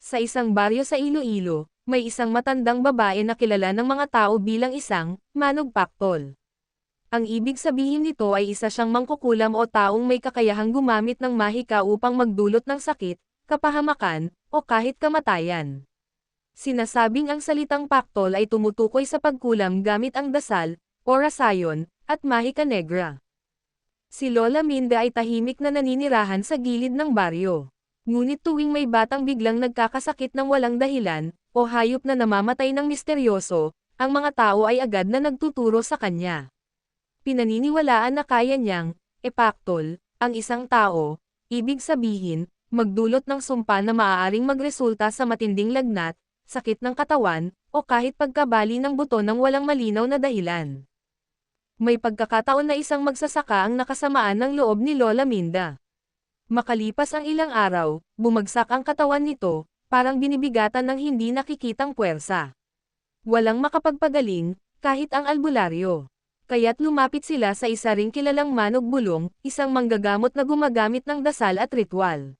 Sa isang baryo sa Iloilo, may isang matandang babae na kilala ng mga tao bilang isang manugpaktol. Ang ibig sabihin nito ay isa siyang mangkukulam o taong may kakayahang gumamit ng mahika upang magdulot ng sakit, kapahamakan, o kahit kamatayan. Sinasabing ang salitang paktol ay tumutukoy sa pagkulam gamit ang dasal, orasayon, at mahika negra. Si Lola Minda ay tahimik na naninirahan sa gilid ng baryo. Ngunit tuwing may batang biglang nagkakasakit ng walang dahilan, o hayop na namamatay ng misteryoso, ang mga tao ay agad na nagtuturo sa kanya. Pinaniniwalaan na kaya niyang, epaktol, ang isang tao, ibig sabihin, magdulot ng sumpa na maaaring magresulta sa matinding lagnat, sakit ng katawan, o kahit pagkabali ng buto ng walang malinaw na dahilan. May pagkakataon na isang magsasaka ang nakasamaan ng loob ni Lola Minda. Makalipas ang ilang araw, bumagsak ang katawan nito, parang binibigatan ng hindi nakikitang puwersa. Walang makapagpagaling, kahit ang albularyo. Kaya't lumapit sila sa isa ring kilalang manugbulong, isang manggagamot na gumagamit ng dasal at ritual.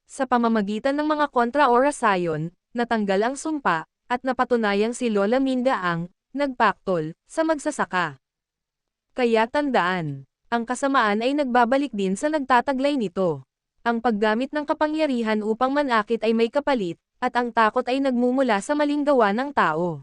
Sa pamamagitan ng mga kontra-orasayon, natanggal ang sumpa, at napatunayang si Lola Minda ang nagpaktol sa magsasaka. Kaya tandaan, ang kasamaan ay nagbabalik din sa nagtataglay nito. Ang paggamit ng kapangyarihan upang manakit ay may kapalit, at ang takot ay nagmumula sa maling gawa ng tao.